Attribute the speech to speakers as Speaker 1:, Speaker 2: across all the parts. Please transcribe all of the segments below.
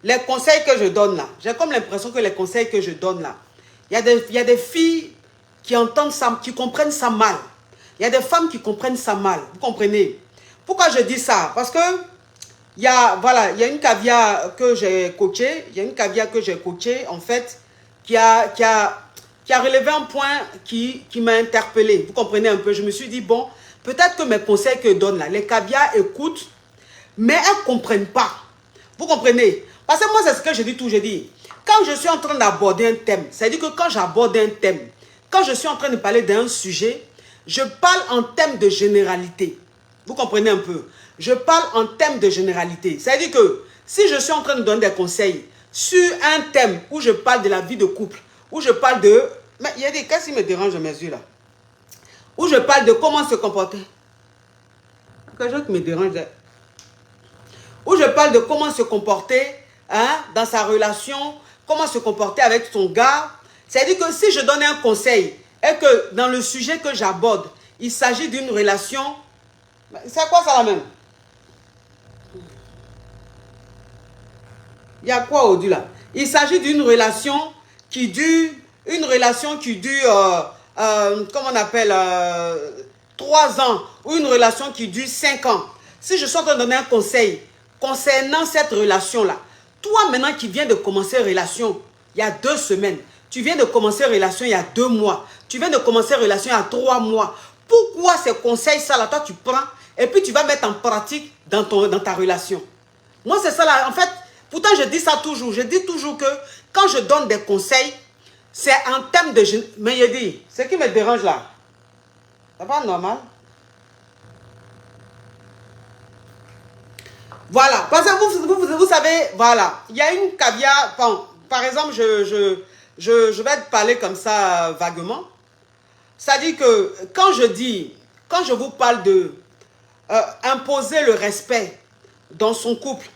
Speaker 1: les conseils que je donne là, j'ai comme l'impression que les conseils que je donne là, il y a des filles qui entendent ça, qui comprennent ça mal. Il y a des femmes qui comprennent ça mal. Vous comprenez? Pourquoi je dis ça? Parce que voilà, il y a une cavia que j'ai coachée. Il y a une cavia que j'ai coachée, en fait, qui a relevé un point qui m'a interpellé. Vous comprenez un peu? Je me suis dit, bon, peut-être que mes conseils que je donne là, les cavias écoutent, mais elles ne comprennent pas. Vous comprenez? Parce que moi, c'est ce que je dis toujours. Je dis, quand je suis en train d'aborder un thème, c'est-à-dire que quand j'aborde un thème, quand je suis en train de parler d'un sujet, je parle en thème de généralité. Vous comprenez un peu? Je parle en thème de généralité. C'est-à-dire que si je suis en train de donner des conseils sur un thème où je parle de la vie de couple, où je parle de... Mais il y a des cas qui me dérangent à mes yeux là. Où je parle de comment se comporter. Quelque chose qui me dérange. Où je parle de comment se comporter dans sa relation, comment se comporter avec son gars. C'est-à-dire que si je donne un conseil et que dans le sujet que j'aborde, il s'agit d'une relation... C'est quoi ça là même? Il y a quoi au-dessus là? Il s'agit d'une relation qui dure... comment on appelle 3 ans ou une relation qui dure 5 ans. Si je suis en train de donner un conseil concernant cette relation-là, toi maintenant qui viens de commencer relation il y a 2 semaines, tu viens de commencer relation il y a 2 mois, tu viens de commencer relation il y a 3 mois, pourquoi ces conseils-là, là, toi tu prends et puis tu vas mettre en pratique dans ta relation? Moi c'est ça là, en fait, pourtant je dis ça toujours, je dis toujours que quand je donne des conseils, c'est en termes de... Mais je dis, ce qui me dérange là, c'est pas normal. Voilà, parce que vous savez, voilà, il y a une caviar, bon, par exemple, je vais te parler comme ça vaguement. C'est-à-dire que quand je vous parle de imposer le respect dans son couple,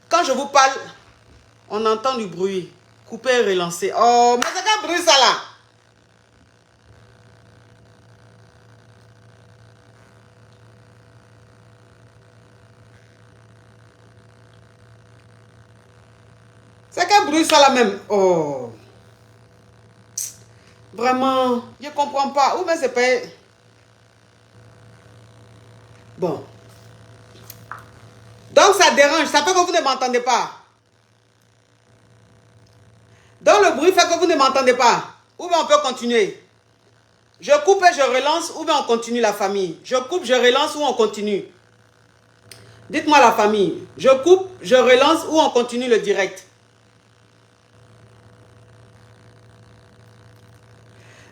Speaker 1: quand je vous parle, on entend du bruit, couper et relancer. Oh, mais c'est quel bruit ça là? C'est quel bruit ça là même? Oh. Vraiment, je ne comprends pas. Ou bien c'est pas... Bon. Donc ça dérange. Ça fait que vous ne m'entendez pas. Donc le bruit fait que vous ne m'entendez pas. Ou bien on peut continuer. Je coupe et je relance ou bien on continue la famille. Je coupe, je relance ou on continue. Dites-moi la famille. Je coupe, je relance ou on continue le direct.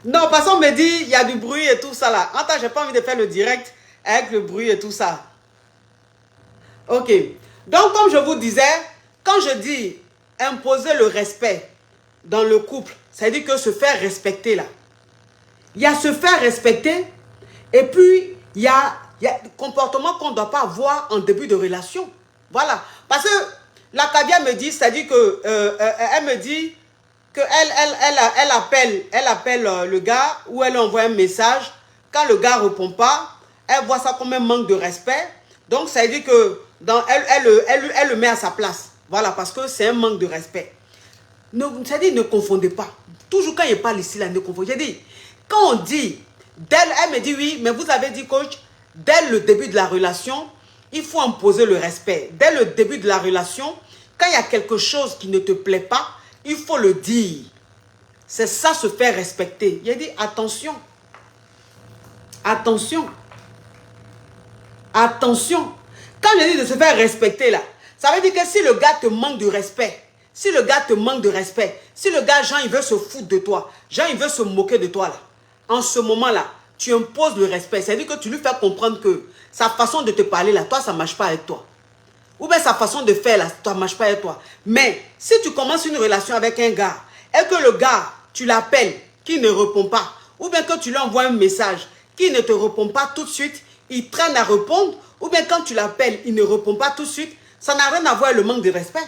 Speaker 1: Non, parce qu'on me dit, il y a du bruit et tout ça là. En tant que j'ai pas envie de faire le direct avec le bruit et tout ça. Ok. Donc, comme je vous disais, quand je dis imposer le respect dans le couple, ça veut dire que se faire respecter là. Il y a se faire respecter et puis il y a le comportement qu'on ne doit pas avoir en début de relation. Voilà. Parce que la Kabia me dit, c'est-à-dire que elle me dit qu'elle appelle le gars ou elle envoie un message. Quand le gars ne répond pas, elle voit ça comme un manque de respect. Donc, ça veut dire que elle le met à sa place. Voilà, parce que c'est un manque de respect. C'est-à-dire, ne confondez pas. Toujours quand il parle ici, là, ne confondez pas. J'ai dit, quand on dit, elle me dit oui, mais vous avez dit, coach, dès le début de la relation, il faut imposer le respect. Dès le début de la relation, quand il y a quelque chose qui ne te plaît pas, il faut le dire. C'est ça, se faire respecter. Il a dit, attention. Attention. Attention. Quand je dis de se faire respecter là, ça veut dire que si le gars te manque de respect, si le gars te manque de respect, si le gars, Jean, il veut se foutre de toi, Jean, il veut se moquer de toi là, en ce moment-là, tu imposes le respect. C'est-à-dire que tu lui fais comprendre que sa façon de te parler là, toi, ça ne marche pas avec toi. Ou bien sa façon de faire là, ça ne marche pas avec toi. Mais si tu commences une relation avec un gars et que le gars, tu l'appelles, qui ne répond pas, ou bien que tu lui envoies un message qui ne te répond pas tout de suite, il traîne à répondre, ou bien quand tu l'appelles, il ne répond pas tout de suite, ça n'a rien à voir avec le manque de respect.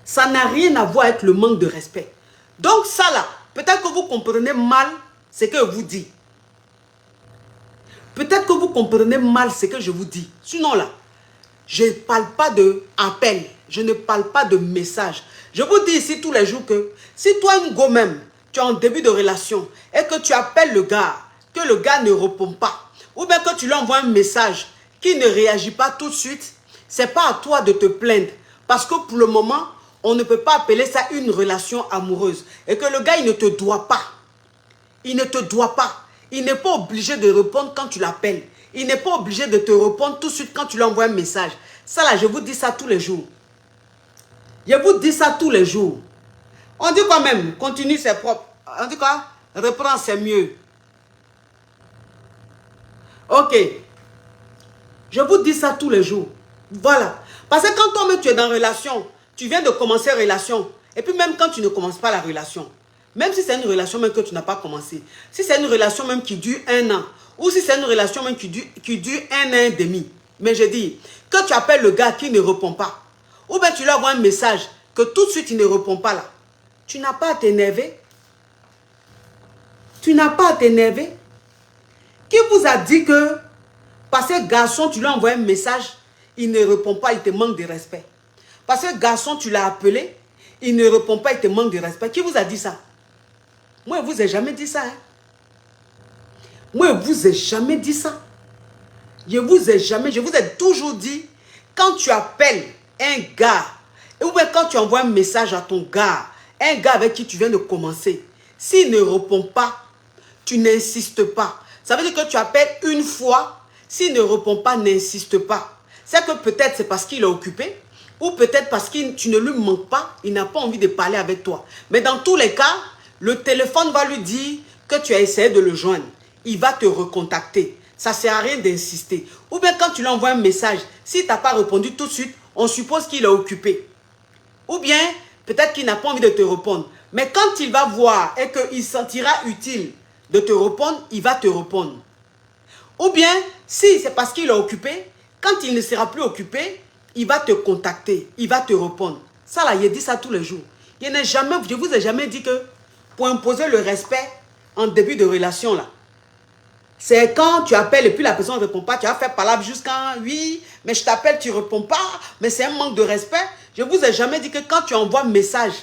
Speaker 1: Ça n'a rien à voir avec le manque de respect. Donc ça là, peut-être que vous comprenez mal ce que je vous dis. Peut-être que vous comprenez mal ce que je vous dis. Sinon là, je ne parle pas de appel. je ne parle pas de message. Je vous dis ici tous les jours que si toi, une go même, tu es en début de relation et que tu appelles le gars, que le gars ne répond pas, ou bien que tu lui envoies un message qui ne réagit pas tout de suite, c'est pas à toi de te plaindre. Parce que pour le moment, on ne peut pas appeler ça une relation amoureuse. Et que le gars, il ne te doit pas. Il ne te doit pas. Il n'est pas obligé de répondre quand tu l'appelles. Il n'est pas obligé de te répondre tout de suite quand tu lui envoies un message. Ça là, je vous dis ça tous les jours. Je vous dis ça tous les jours. On dit quand même, continue c'est propre. On dit quoi? Reprends c'est mieux. Ok. Je vous dis ça tous les jours. Voilà. Parce que quand toi-même tu es dans relation, tu viens de commencer relation. Et puis même quand tu ne commences pas la relation, même si c'est une relation même que tu n'as pas commencé, si c'est une relation même qui dure 1 an, ou si c'est une relation même qui dure 1 an et demi, mais je dis, que tu appelles le gars qui ne répond pas, ou bien tu lui envoies un message que tout de suite il ne répond pas là, tu n'as pas à t'énerver. Tu n'as pas à t'énerver. Qui vous a dit que parce que garçon, tu lui envoies un message, il ne répond pas, il te manque de respect. Parce que garçon, tu l'as appelé, il ne répond pas, il te manque de respect. Qui vous a dit ça? Moi, je ne vous ai jamais dit ça. Hein? Moi, je ne vous ai jamais dit ça. Je vous ai toujours dit, quand tu appelles un gars, ou bien quand tu envoies un message à ton gars, un gars avec qui tu viens de commencer, s'il ne répond pas, tu n'insistes pas. Ça veut dire que tu appelles une fois, s'il ne répond pas, n'insiste pas. C'est que peut-être c'est parce qu'il est occupé, ou peut-être parce que tu ne lui manques pas, il n'a pas envie de parler avec toi. Mais dans tous les cas, le téléphone va lui dire que tu as essayé de le joindre. Il va te recontacter. Ça ne sert à rien d'insister. Ou bien quand tu lui envoies un message, s'il t'a pas répondu tout de suite, on suppose qu'il est occupé. Ou bien, peut-être qu'il n'a pas envie de te répondre. Mais quand il va voir et qu'il sentira utile de te répondre, il va te répondre. Ou bien, si c'est parce qu'il est occupé, quand il ne sera plus occupé, il va te contacter, il va te répondre. Ça là, il dit ça tous les jours. Je ne vous ai jamais dit que pour imposer le respect en début de relation là, c'est quand tu appelles et puis la personne ne répond pas, tu vas faire palabre jusqu'à oui, mais je t'appelle, tu ne réponds pas, mais c'est un manque de respect. Je ne vous ai jamais dit que quand tu envoies un message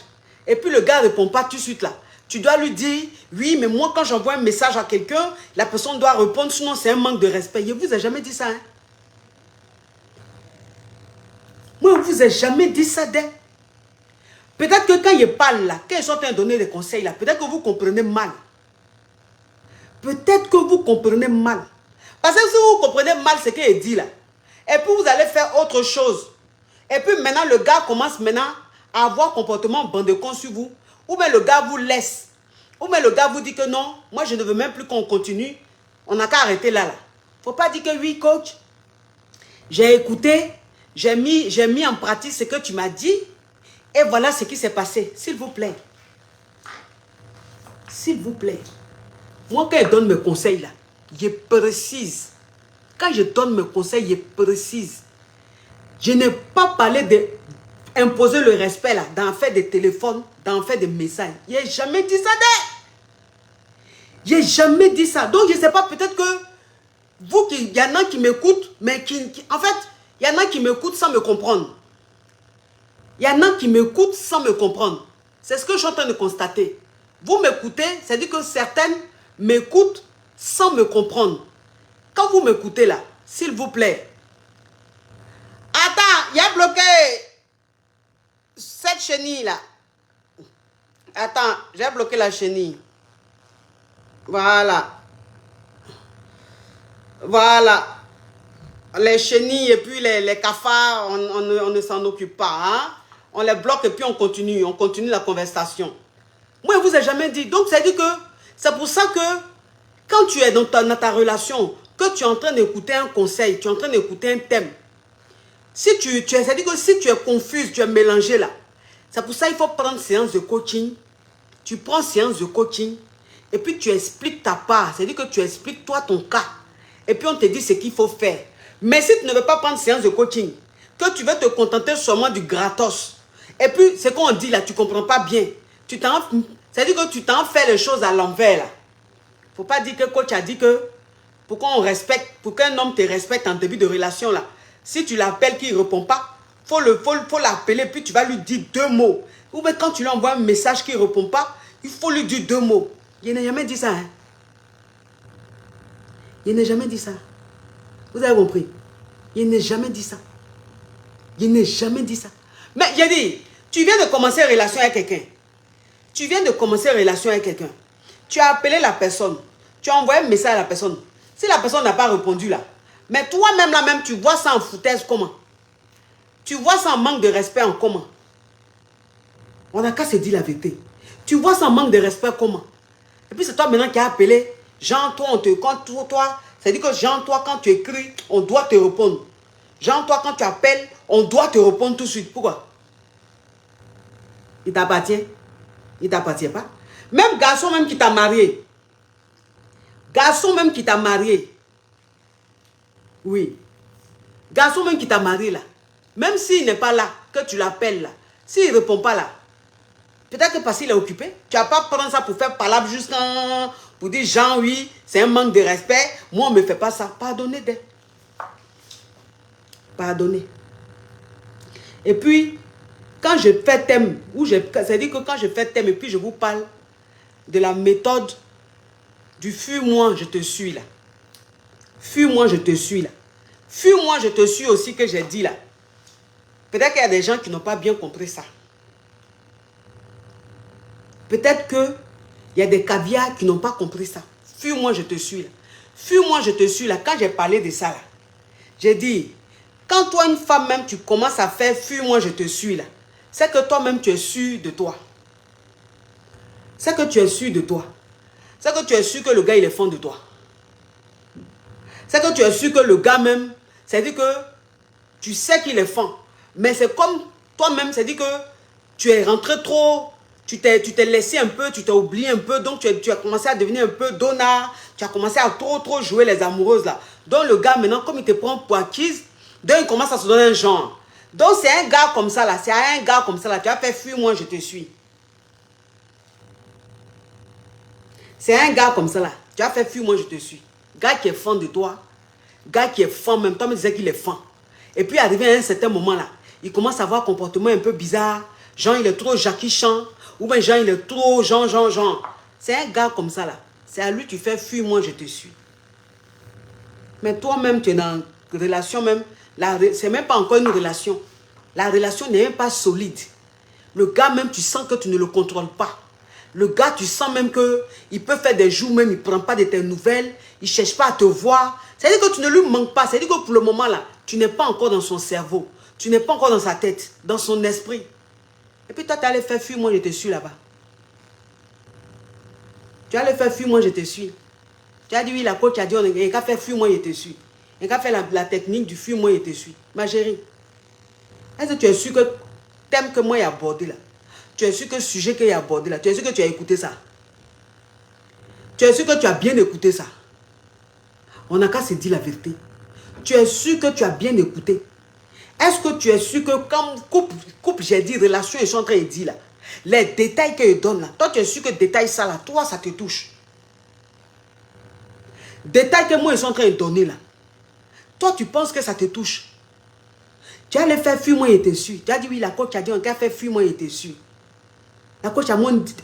Speaker 1: et puis le gars ne répond pas tout de suite là, tu dois lui dire oui, mais moi quand j'envoie un message à quelqu'un, la personne doit répondre, sinon c'est un manque de respect. Je ne vous ai jamais dit ça. Hein? Moi, je ne vous ai jamais dit ça. Peut-être que quand je parle là, quand ils sont en train de donner des conseils là, peut-être que vous comprenez mal. Peut-être que vous comprenez mal. Parce que si vous comprenez mal ce qu'il dit là, et puis vous allez faire autre chose, et puis maintenant le gars commence maintenant à avoir un comportement bandecon sur vous, ou bien le gars vous laisse, ou bien le gars vous dit que non, moi je ne veux même plus qu'on continue, on n'a qu'à arrêter là. Il ne faut pas dire que oui coach, j'ai écouté, j'ai mis en pratique ce que tu m'as dit, et voilà ce qui s'est passé. S'il vous plaît. S'il vous plaît. Moi, quand je donne mes conseils, là, je précise. Quand je donne mes conseils, je précise. Je n'ai pas parlé d'imposer le respect, là, d'en faire des téléphones, d'en faire des messages. Je n'ai jamais dit ça. Je n'ai jamais dit ça. Donc, je ne sais pas, peut-être que vous, il y en a qui m'écoutent, mais en fait, il y en a qui m'écoutent sans me comprendre. Il y en a qui m'écoutent sans me comprendre. C'est ce que je suis en train de constater. Vous m'écoutez, c'est-à-dire que certaines m'écoutent sans me comprendre. Quand vous m'écoutez là, s'il vous plaît. Attends, il y a bloqué cette chenille là. Attends, j'ai bloqué la chenille. Voilà. Voilà. Les chenilles et puis les cafards, on ne s'en occupe pas. Hein? On les bloque et puis on continue la conversation. Moi, je ne vous ai jamais dit. Donc, c'est-à-dire que c'est pour ça que quand tu es dans ta relation, que tu es en train d'écouter un conseil, tu es en train d'écouter un thème, c'est-à-dire que si tu es confuse, tu es mélangé là, c'est pour ça qu'il faut prendre séance de coaching. Tu prends séance de coaching et puis tu expliques ta part. C'est-à-dire que tu expliques toi ton cas. Et puis on te dit ce qu'il faut faire. Mais si tu ne veux pas prendre séance de coaching, que tu veux te contenter seulement du gratos, et puis ce qu'on dit là, tu ne comprends pas bien. C'est-à-dire que tu t'en fais les choses à l'envers là. Il ne faut pas dire que coach a dit que pour qu'un homme te respecte en début de relation là, si tu l'appelles qu'il ne répond pas, faut l'appeler, puis tu vas lui dire 2 mots. Ou bien quand tu lui envoies un message qui ne répond pas, il faut lui dire 2 mots. Il n'a jamais dit ça. Hein? Il n'a jamais dit ça. Vous avez compris? Il n'a jamais dit ça. Il n'a jamais dit ça. Mais j'ai dit, tu viens de commencer une relation avec quelqu'un. Tu viens de commencer une relation avec quelqu'un. Tu as appelé la personne. Tu as envoyé un message à la personne. Si la personne n'a pas répondu là, mais toi-même là-même, tu vois ça en foutaise comment? Tu vois ça en manque de respect en comment? On n'a qu'à se dire la vérité. Tu vois ça en manque de respect comment? Et puis c'est toi maintenant qui as appelé. Jean, toi, c'est-à-dire que Jean, toi, quand tu écris, on doit te répondre. Jean, toi, quand tu appelles, on doit te répondre tout de suite. Pourquoi? Il t'appartient. Il ne t'appartient pas. Même garçon même qui t'a marié. Garçon même qui t'a marié. Oui. Garçon même qui t'a marié là. Même s'il n'est pas là, que tu l'appelles là. S'il ne répond pas là. Peut-être que parce qu'il est occupé. Tu n'as pas prendre ça pour faire palabre jusqu'à... Pour dire, Jean, oui, c'est un manque de respect. Moi, on ne me fait pas ça. Pardonnez d'elle. Pardonnez. Et puis, quand je fais thème, c'est-à-dire que quand je fais thème et puis je vous parle de la méthode du fuis-moi, je te suis là. Fuis-moi, je te suis là. Fuis-moi, je te suis aussi que j'ai dit là. Peut-être qu'il y a des gens qui n'ont pas bien compris ça. Peut-être qu'il y a des caviars qui n'ont pas compris ça. Fuis-moi, je te suis là. Fuis-moi, je te suis là. Quand j'ai parlé de ça là, j'ai dit, quand toi, une femme même, tu commences à faire fuis-moi, je te suis là, c'est que toi-même, tu es sûr de toi. C'est que tu es sûr de toi. C'est que tu es sûr que le gars, il est fond de toi. C'est que tu es sûr que le gars même, c'est-à-dire que tu sais qu'il est fond. Mais c'est comme toi-même, c'est-à-dire que tu es rentré trop, tu t'es laissé un peu, tu t'es oublié un peu, donc tu as commencé à devenir un peu donneur, tu as commencé à trop jouer les amoureuses là. Donc le gars maintenant, comme il te prend pour acquise, donc il commence à se donner un genre. Donc c'est un gars comme ça là, c'est un gars comme ça là, tu as fait fuis-moi, je te suis. C'est un gars comme ça là, tu as fait fuis-moi, je te suis. Gars qui est fan de toi, gars qui est fan même, toi me disais qu'il est fan. Et puis arrivé à un certain moment là, il commence à avoir un comportement un peu bizarre. Genre il est trop Jackie Chan, ou bien genre il est trop genre. C'est un gars comme ça là. C'est à lui tu fais fuis-moi, je te suis. Mais toi-même tu es dans une relation même, c'est même pas encore une relation. La relation n'est même pas solide. Le gars même tu sens que tu ne le contrôles pas. Le gars tu sens même que il peut faire des jours même, il ne prend pas de tes nouvelles, il ne cherche pas à te voir. C'est-à-dire que tu ne lui manques pas. C'est-à-dire que pour le moment là, tu n'es pas encore dans son cerveau. Tu n'es pas encore dans sa tête, dans son esprit. Et puis toi, tu allais faire fuir, moi je te suis là-bas. Tu allais faire fuir, moi je te suis. Tu as dit oui, la coach a dit, il a fait fuir, moi je te suis. Il a fait la technique du fuir, moi je te suis. Ma chérie, est-ce que tu es sûr que thème que moi j'ai abordé là? Tu es sûr que le sujet que j'ai abordé là, tu es sûr que tu as écouté ça? Tu es sûr que tu as bien écouté ça? On n'a qu'à se dire la vérité. Tu es sûr que tu as bien écouté? Est-ce que tu es sûr que quand couple j'ai dit, relation, ils sont en train de dire là, les détails qu'ils donnent là, toi tu es sûr que détail ça là, toi ça te touche? Détails que moi ils sont en train de donner là, toi tu penses que ça te touche? Tu allais faire fuir, moi il était sûr. Tu as dit oui, la coach a dit, on a fait fuir, moi il était sûr. La coach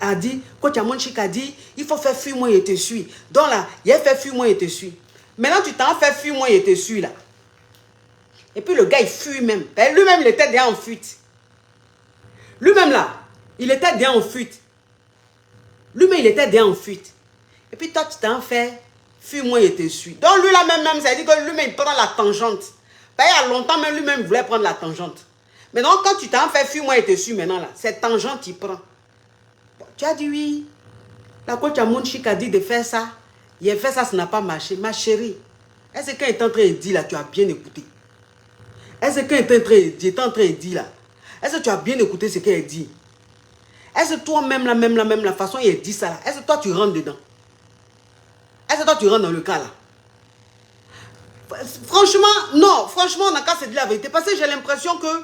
Speaker 1: a dit, coach Amon Chic a dit, il faut faire fuir, moi il était sûr. Donc là, il a fait fuir, moi il était sûr. Maintenant tu t'en fais fuir, moi il était sûr là. Et puis le gars, il fuit même. Lui-même, il était déjà en fuite. Lui-même là, il était déjà en fuite. Lui-même, il était déjà en fuite. Et puis toi, tu t'en fais, fuis-moi, il te suit. Donc lui là même, ça veut dire que lui-même, il prend la tangente. Il y a longtemps, même lui-même, il voulait prendre la tangente. Mais donc, quand tu t'en fais, fuis-moi, il te suit maintenant là, cette tangente, il prend. Bon, tu as dit oui. La coach Amon Chic a dit de faire ça. Il a fait ça, ça n'a pas marché. Ma chérie, est-ce que quand il est en train de dire là, tu as bien écouté? Est-ce que quand il est en train de dire là, est-ce que tu as bien écouté ce qu'il dit? Est-ce que toi-même, la façon il dit ça là, est-ce que toi tu rentres dedans? Est-ce que toi tu rentres dans le cas là? Franchement, non, franchement, on n'a qu'à se dire la vérité. Parce que j'ai l'impression que,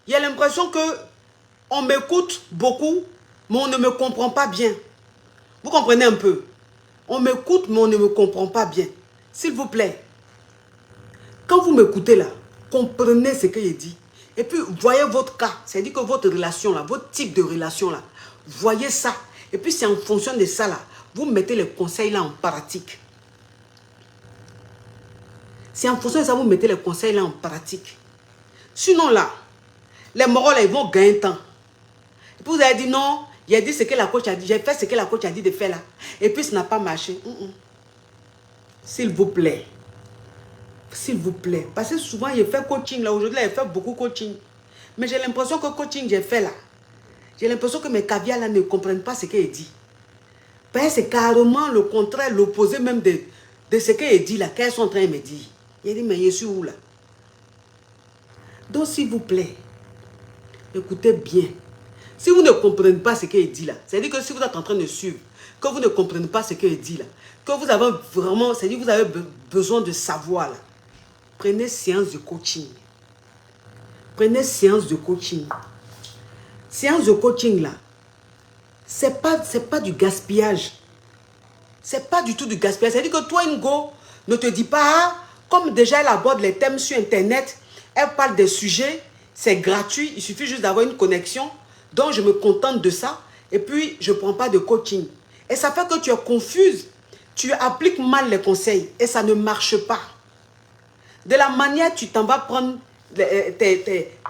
Speaker 1: il y a l'impression que on m'écoute beaucoup, mais on ne me comprend pas bien. Vous comprenez un peu? On m'écoute, mais on ne me comprend pas bien. S'il vous plaît, quand vous m'écoutez là, comprenez ce qu'il dit. Et puis, voyez votre cas. C'est-à-dire que votre relation là, votre type de relation là, voyez ça. Et puis, c'est en fonction de ça là, vous mettez les conseils là en pratique. C'est en fonction de ça, vous mettez les conseils là en pratique. Sinon là, les moraux là, ils vont gagner un temps. Et puis vous avez dit non, il a dit ce que la coach a dit, j'ai fait ce que la coach a dit de faire là. Et puis ça n'a pas marché. S'il vous plaît. S'il vous plaît. Parce que souvent, il fait coaching là. Aujourd'hui, il fait beaucoup coaching. Mais j'ai l'impression que le coaching j'ai fait là, j'ai l'impression que mes caviars là ne comprennent pas ce qu'il dit. Parce que c'est carrément le contraire, l'opposé même de ce qu'il dit là, qu'elles sont en train de me dire. Il dit, mais je suis où là? Donc, s'il vous plaît, écoutez bien. Si vous ne comprenez pas ce qu'il dit là, c'est-à-dire que si vous êtes en train de suivre, que vous ne comprenez pas ce qu'il dit là, que vous avez vraiment, c'est-à-dire que vous avez besoin de savoir là, prenez séance de coaching. Prenez séance de coaching. Séance de coaching là, c'est pas du gaspillage. C'est pas du tout du gaspillage. C'est-à-dire que toi, Ngo, ne te dis pas, ah, comme déjà elle aborde les thèmes sur Internet, elle parle des sujets, c'est gratuit, il suffit juste d'avoir une connexion, donc je me contente de ça, et puis je ne prends pas de coaching. Et ça fait que tu es confuse, tu appliques mal les conseils, et ça ne marche pas. De la manière tu t'en vas prendre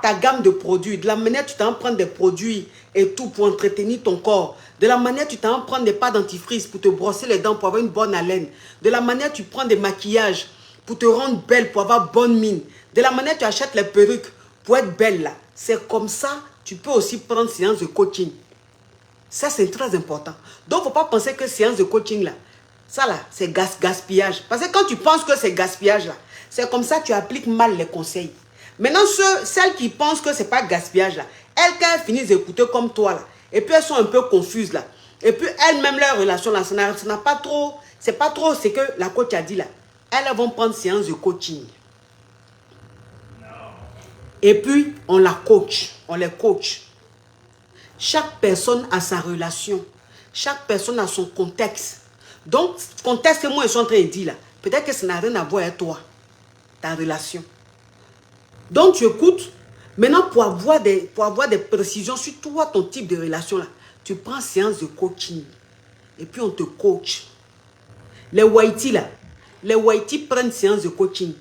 Speaker 1: ta gamme de produits, de la manière tu t'en vas prendre des produits et tout pour entretenir ton corps, de la manière tu t'en vas prendre des pâtes dentifrice pour te brosser les dents, pour avoir une bonne haleine, de la manière tu prends des maquillages pour te rendre belle, pour avoir bonne mine, de la manière tu achètes les perruques pour être belle là, c'est comme ça tu peux aussi prendre séance de coaching. Ça c'est très important. Donc il ne faut pas penser que séance de coaching là, ça là c'est gaspillage. Parce que quand tu penses que c'est gaspillage là, c'est comme ça tu appliques mal les conseils. Maintenant, celles qui pensent que ce n'est pas gaspillage là, elles, quand elles finissent d'écouter comme toi là, et puis elles sont un peu confuses là, et puis elles-mêmes, leur relation là, ça n'a pas trop, c'est pas trop ce que la coach a dit là. Elles vont prendre séance de coaching. Et puis, on la coach, on les coach. Chaque personne a sa relation. Chaque personne a son contexte. Donc, contexte que moi je suis en train de dire là, peut-être que ça n'a rien à voir avec toi, ta relation. Donc, tu écoutes. Maintenant, pour avoir des précisions sur toi, ton type de relation là, tu prends séance de coaching. Et puis, on te coach. Les Whitey là, les Whitey prennent séance de coaching.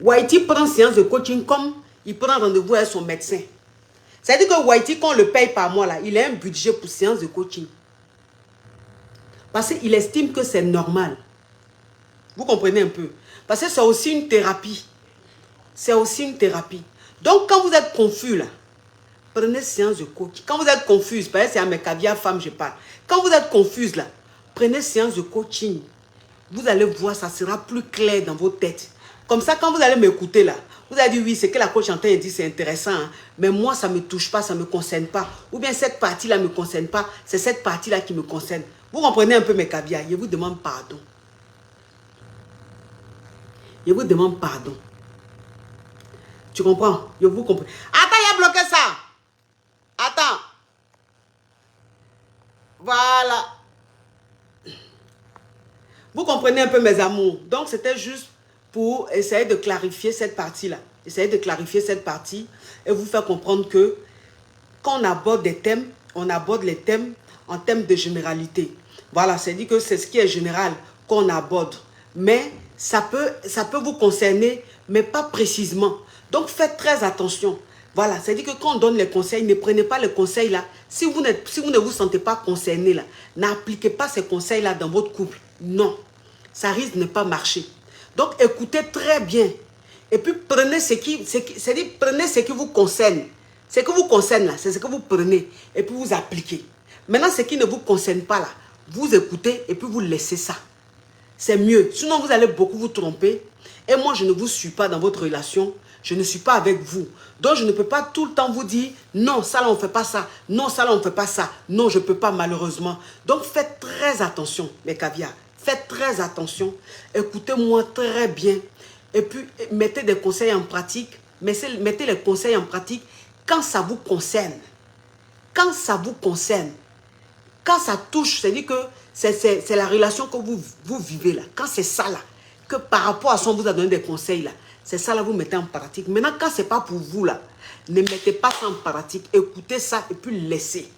Speaker 1: Whitey prend séance de coaching comme il prend rendez-vous avec son médecin. C'est-à-dire que Whitey, quand on le paye par mois là, il a un budget pour séance de coaching. Parce qu'il estime que c'est normal. Vous comprenez un peu? Parce que c'est aussi une thérapie. C'est aussi une thérapie. Donc, quand vous êtes confus, là, prenez séance de coaching. Quand vous êtes confuse, parce que c'est à mes caviar femmes, je parle. Quand vous êtes confuse, là, prenez séance de coaching. Vous allez voir, ça sera plus clair dans vos têtes. Comme ça, quand vous allez m'écouter, là, vous allez dire, oui, c'est que la coach en train de dire, c'est intéressant, hein, mais moi, ça ne me touche pas, ça ne me concerne pas. Ou bien, cette partie-là ne me concerne pas, c'est cette partie-là qui me concerne. Vous comprenez un peu mes caviars. Je vous demande pardon. Je vous demande pardon. Tu comprends? Je vous comprends. Attends, il a bloqué ça. Attends. Voilà. Vous comprenez un peu mes amours. Donc, c'était juste pour essayer de clarifier cette partie-là. Essayer de clarifier cette partie et vous faire comprendre que quand on aborde des thèmes, on aborde les thèmes en thèmes de généralité. Voilà, c'est-à-dire que c'est ce qui est général qu'on aborde. Mais ça peut vous concerner, mais pas précisément. Donc, faites très attention. Voilà, c'est-à-dire que quand on donne les conseils, ne prenez pas les conseils là. Si vous ne vous sentez pas concerné là, n'appliquez pas ces conseils là dans votre couple. Non, ça risque de ne pas marcher. Donc, écoutez très bien. Et puis, prenez prenez ce qui vous concerne. Ce qui vous concerne là, c'est ce que vous prenez. Et puis, vous appliquez. Maintenant, ce qui ne vous concerne pas là, vous écoutez et puis vous laissez ça. C'est mieux. Sinon, vous allez beaucoup vous tromper. Et moi, je ne vous suis pas dans votre relation. Je ne suis pas avec vous. Donc, je ne peux pas tout le temps vous dire, non, ça là, on ne fait pas ça. Non, ça là, on ne fait pas ça. Non, je ne peux pas, malheureusement. Donc, faites très attention, mes caviars. Faites très attention. Écoutez-moi très bien. Et puis, mettez des conseils en pratique. Mettez les conseils en pratique quand ça vous concerne. Quand ça vous concerne. Quand ça touche, c'est-à-dire que c'est la relation que vous vivez là. Quand c'est ça là, que par rapport à ça, on vous a donné des conseils là. C'est ça là, vous mettez en pratique. Maintenant, quand ce n'est pas pour vous là, ne mettez pas ça en pratique. Écoutez ça et puis laissez.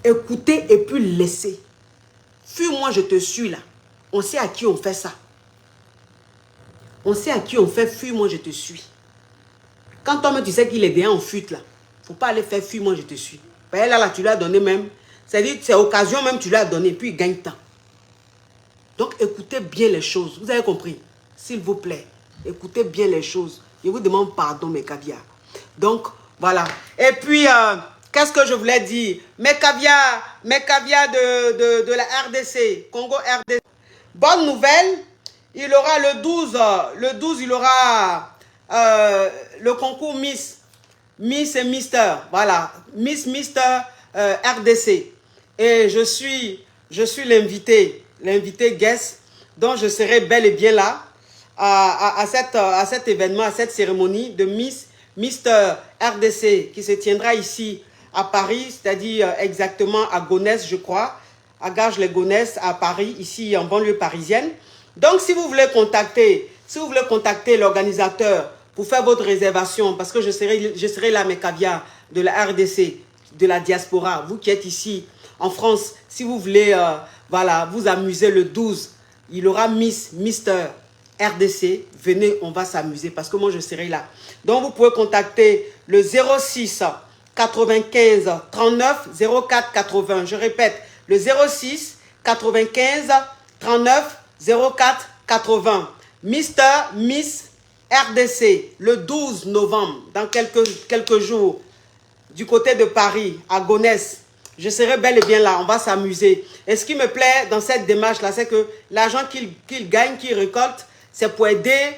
Speaker 1: Écoutez et puis laissez. Fuis-moi, je te suis là. On sait à qui on fait ça. On sait à qui on fait fuis-moi, je te suis. Quand toi-même tu sais qu'il est déjà en fuite là, il ne faut pas aller faire fuis-moi, je te suis. Là, là, tu lui as donné même. C'est-à-dire, c'est occasion même, tu lui as donné, puis il gagne temps. Donc, écoutez bien les choses. Vous avez compris? S'il vous plaît, écoutez bien les choses. Je vous demande pardon, mes caviars. Donc, voilà. Et puis, qu'est-ce que je voulais dire? Mes caviars de la RDC, Congo RDC. Bonne nouvelle, il aura le 12, il aura le concours Miss et Mister. Voilà, Mister RDC. Et je suis l'invité guest, dont je serai bel et bien là à cet événement, à cette cérémonie de Mister RDC qui se tiendra ici à Paris, c'est-à-dire exactement à Gonesse, je crois, à Garges-les-Gonesse, à Paris, ici en banlieue parisienne. Donc, si vous voulez contacter l'organisateur pour faire votre réservation, parce que je serai là, mes caviars de la RDC, de la diaspora, vous qui êtes ici en France, si vous voulez voilà, vous amuser le 12, il aura Mister RDC, venez, on va s'amuser parce que moi je serai là. Donc vous pouvez contacter le 06 95 39 04 80. Je répète, le 06 95 39 04 80. Miss RDC, le 12 novembre, dans quelques jours, du côté de Paris, à Gonesse. Je serai bel et bien là, on va s'amuser. Et ce qui me plaît dans cette démarche-là, c'est que l'argent qu'il gagne, qu'il récolte, c'est pour aider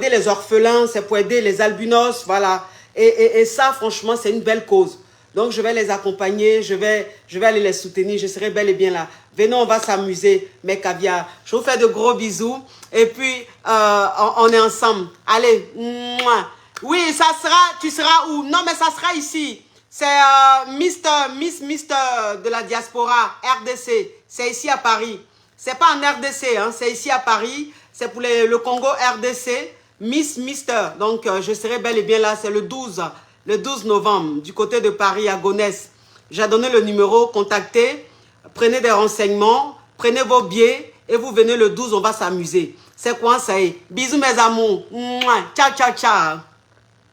Speaker 1: les orphelins, c'est pour aider les albinos, voilà. Et ça, franchement, c'est une belle cause. Donc, je vais les accompagner, je vais aller les soutenir, je serai bel et bien là. Venez, on va s'amuser, mes caviars. Je vous fais de gros bisous. Et puis, on est ensemble. Allez, mouah. Oui, ça sera, tu seras où? Non, mais ça sera ici. C'est Mister de la diaspora, RDC. C'est ici à Paris. C'est pas en RDC, hein, c'est ici à Paris. C'est pour le Congo RDC. Mister. Donc, je serai bel et bien là. C'est le 12 novembre, du côté de Paris, à Gonesse. J'ai donné le numéro, contactez. Prenez des renseignements. Prenez vos billets. Et vous venez le 12, on va s'amuser. C'est quoi ça? Bisous, mes amours. Mouah. Ciao, ciao, ciao.